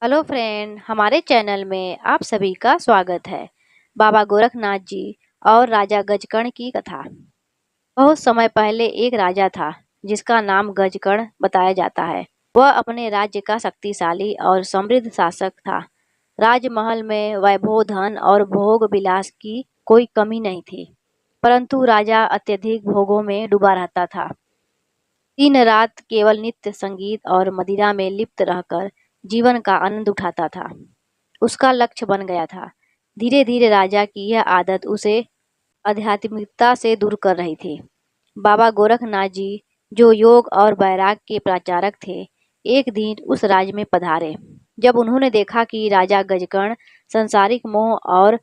Hello friend, हमारे channel में आप सभी का स्वागत है। बाबा गोरखनाथ जी और राजा गजकर्ण की कथा। बहुत समय पहले एक राजा था जिसका नाम गजकर्ण बताया जाता है। वह अपने राज्य का शक्तिशाली और समृद्ध शासक था। राजमहल में वैभव, धन और भोग विलास की कोई कमी नहीं थी, परंतु राजा अत्यधिक भोगों में डूबा रहता था। दिन रात केवल नृत्य, संगीत और मदिरा में लिप्त रहकर जीवन का आनंद उठाता था। उसका लक्ष्य बन गया था। धीरे धीरे राजा की यह आदत उसे आध्यात्मिकता से दूर कर रही थी। बाबा गोरखनाथ जी, जो योग और वैराग के प्रचारक थे, एक दिन उस राज्य में पधारे। जब उन्होंने देखा कि राजा गजकर्ण संसारिक मोह और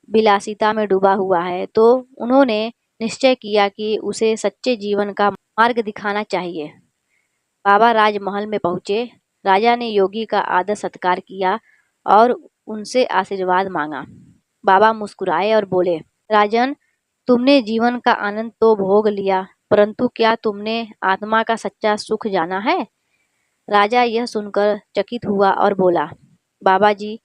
विलासिता में डूबा हुआ है, तो उन्होंने निश्चय किया कि उसे सच्चे जीवन का मार्ग दिखाना चाहिए। बाबा राजमहल में पहुंचे। राजा ने योगी का आदर सत्कार किया और उनसे आशीर्वाद मांगा। बाबा मुस्कुराए और बोले, राजन, तुमने जीवन का आनंद तो भोग लिया, परंतु क्या तुमने आत्मा का सच्चा सुख जाना है? राजा यह सुनकर चकित हुआ और बोला, बाबा जी,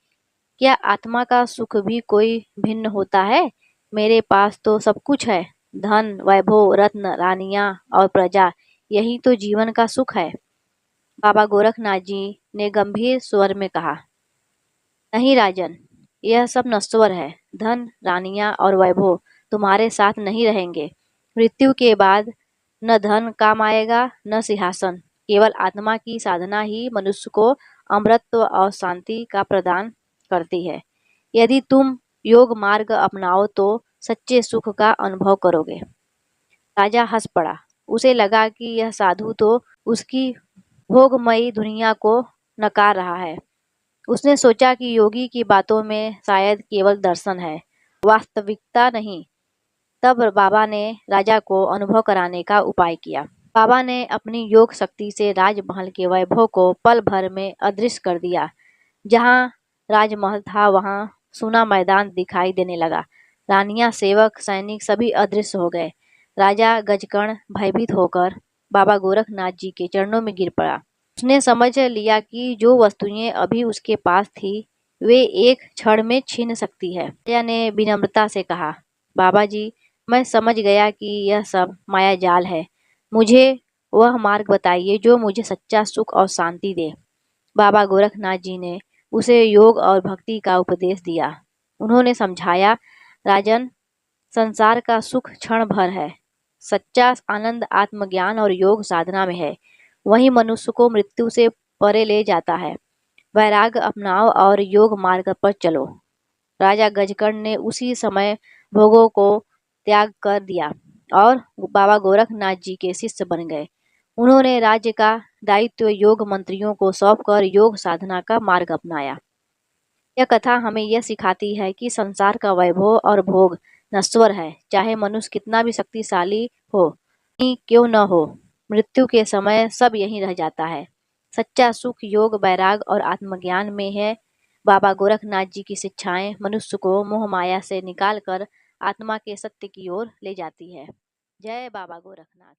क्या आत्मा का सुख भी कोई भिन्न होता है? मेरे पास तो सब कुछ है। धन, वैभव, रत्न, रानियां और प्रजा, यही तो जीवन का सुख है। बाबा गोरखनाथ जी ने गंभीर स्वर में कहा, नहीं राजन, यह सब नश्वर है। धन, रानियां और वैभव तुम्हारे साथ नहीं रहेंगे। मृत्यु के बाद न धन काम आएगा, न सिंहासन। केवल आत्मा की साधना ही मनुष्य को अमरत्व और शांति का प्रदान करती है। यदि तुम योग मार्ग अपनाओ तो सच्चे सुख का अनुभव करोगे। राजा हंस पड़ा। उसे लगा कि यह साधु तो उसकी भोगमयी दुनिया को नकार रहा है। उसने सोचा कि योगी की बातों में शायद केवल दर्शन है, वास्तविकता नहीं। तब बाबा ने राजा को अनुभव कराने का उपाय किया। बाबा ने अपनी योग शक्ति से राजमहल के वैभव को पल भर में अदृश्य कर दिया। जहाँ राजमहल था, वहाँ सूना मैदान दिखाई देने लगा। रानियां, सेवक, सैनिक सभी अदृश्य हो गए। राजा गजकर्ण भयभीत होकर बाबा गोरखनाथ जी के चरणों में गिर पड़ा। उसने समझ लिया कि जो वस्तुएं अभी उसके पास थी, वे एक क्षण में छीन सकती है। राजा ने विनम्रता से कहा, बाबा जी, मैं समझ गया कि यह सब माया जाल है। मुझे वह मार्ग बताइए जो मुझे सच्चा सुख और शांति दे। बाबा गोरखनाथ जी ने उसे योग और भक्ति का उपदेश दिया। उन्होंने समझाया, राजन, संसार का सुख क्षण भर है। सच्चा आनंद आत्मज्ञान और योग साधना में है। वही मनुष्य को मृत्यु से परे ले जाता है। वैराग्य अपनाओ और योग मार्ग पर चलो। राजा गजकर्ण ने उसी समय भोगों को त्याग कर दिया और बाबा गोरखनाथ जी के शिष्य बन गए। उन्होंने राज्य का दायित्व योग मंत्रियों को सौंपकर योग साधना का मार्ग अपनाया। यह कथा हमें यह सिखाती है कि संसार का वैभव और भोग नश्वर है, चाहे मनुष्य कितना भी शक्तिशाली हो, ही क्यों न हो। मृत्यु के समय सब यहीं रह जाता है। सच्चा सुख योग, वैराग और आत्मज्ञान में है। बाबा गोरखनाथ जी की शिक्षाएं मनुष्य को मोह माया से निकालकर आत्मा के सत्य की ओर ले जाती है। जय बाबा गोरखनाथ।